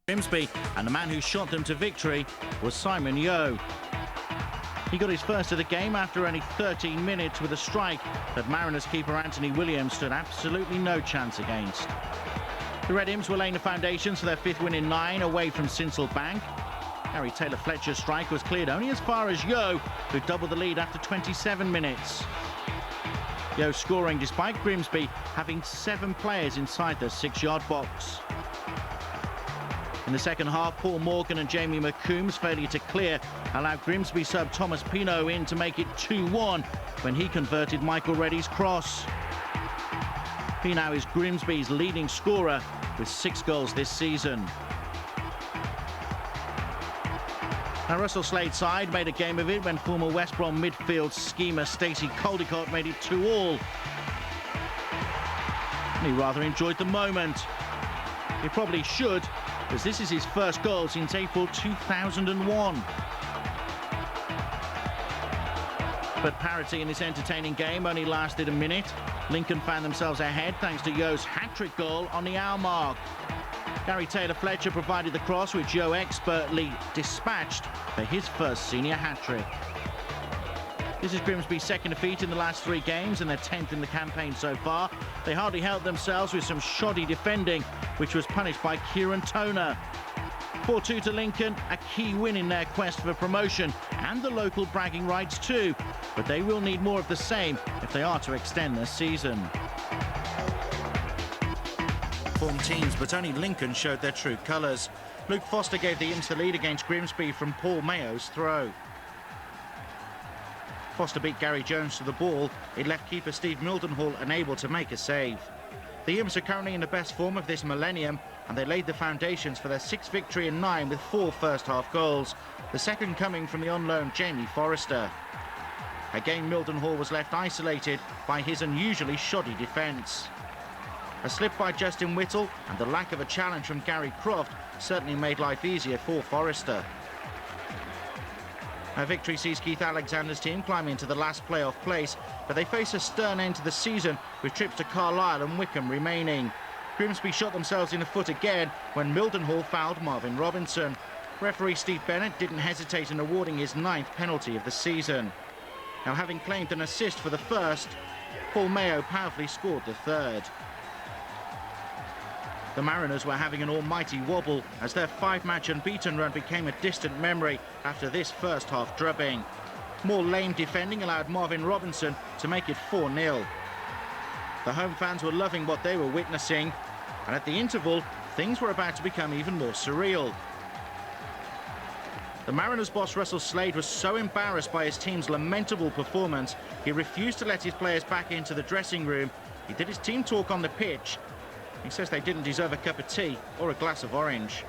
Grimsby, and the man who shot them to victory was Simon Yeo. He got his first of the game after only 13 minutes with a strike that Mariners keeper Anthony Williams stood absolutely no chance against. The Red Imps were laying the foundations for their fifth win in 9 away from Sincil Bank. Gary Taylor-Fletcher's strike was cleared only as far as Yeo, who doubled the lead after 27 minutes. Yeo scoring despite Grimsby having 7 players inside the 6-yard box. In the second half, Paul Morgan and Jamie McComb's failure to clear allowed Grimsby sub Thomas Pino in to make it 2-1 when he converted Michael Reddy's cross. Pino is Grimsby's leading scorer with 6 goals this season. Now Russell Slade's side made a game of it when former West Brom midfield schemer Stacey Caldicott made it 2-2. He rather enjoyed the moment. He probably should, as this is his first goal since April 2001. But parity in this entertaining game only lasted a minute. Lincoln found themselves ahead thanks to Yeo's hat-trick goal on the hour mark. Gary Taylor-Fletcher provided the cross, which Yeo expertly dispatched for his first senior hat-trick. This is Grimsby's second defeat in the last 3 games and their 10th in the campaign so far. They hardly helped themselves with some shoddy defending, which was punished by Kieran Toner. 4-2 to Lincoln, a key win in their quest for promotion and the local bragging rights too. But they will need more of the same if they are to extend their season. Formed teams, but only Lincoln showed their true colours. Luke Foster gave the Imps the lead against Grimsby from Paul Mayo's throw. Foster beat Gary Jones to the ball. It left keeper Steve Mildenhall unable to make a save. The Imps are currently in the best form of this millennium, and they laid the foundations for their 6th victory in 9 with 4 first-half goals, the second coming from the on-loan Jamie Forrester. Again, Mildenhall was left isolated by his unusually shoddy defence. A slip by Justin Whittle and the lack of a challenge from Gary Croft certainly made life easier for Forrester. A victory sees Keith Alexander's team climb into the last playoff place, but they face a stern end to the season with trips to Carlisle and Wickham remaining. Grimsby shot themselves in the foot again when Mildenhall fouled Marvin Robinson. Referee Steve Bennett didn't hesitate in awarding his 9th penalty of the season. Now, having claimed an assist for the first, Paul Mayo powerfully scored the 3rd. The Mariners were having an almighty wobble as their 5-match unbeaten run became a distant memory after this first-half drubbing. More lame defending allowed Marvin Robinson to make it 4-0. The home fans were loving what they were witnessing, and at the interval, things were about to become even more surreal. The Mariners boss Russell Slade was so embarrassed by his team's lamentable performance, he refused to let his players back into the dressing room. He did his team talk on the pitch. He says they didn't deserve a cup of tea or a glass of orange.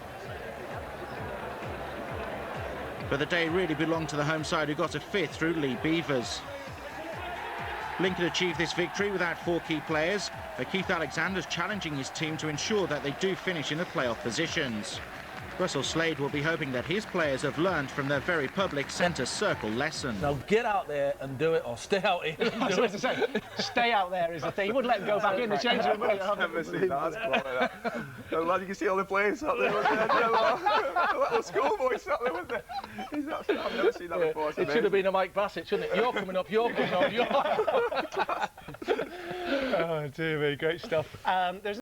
But the day really belonged to the home side, who got a 5th through Lee Beavers. Lincoln achieved this victory without 4 key players, but Keith Alexander's challenging his team to ensure that they do finish in the playoff positions. Russell Slade will be hoping that his players have learned from their very public centre circle lesson. Now get out there and do it, or stay out here and do it. To say, stay out there is the thing. You wouldn't let them go back in the change room, would you? I've never seen that. That's quality, that. So, lad, you can see all the players out there. A little schoolboy sat there, wasn't there? I've never seen that before. It should have been a Mike Bassett, shouldn't it? You're coming up, you're coming up, you're... Oh, dear me, great stuff. There's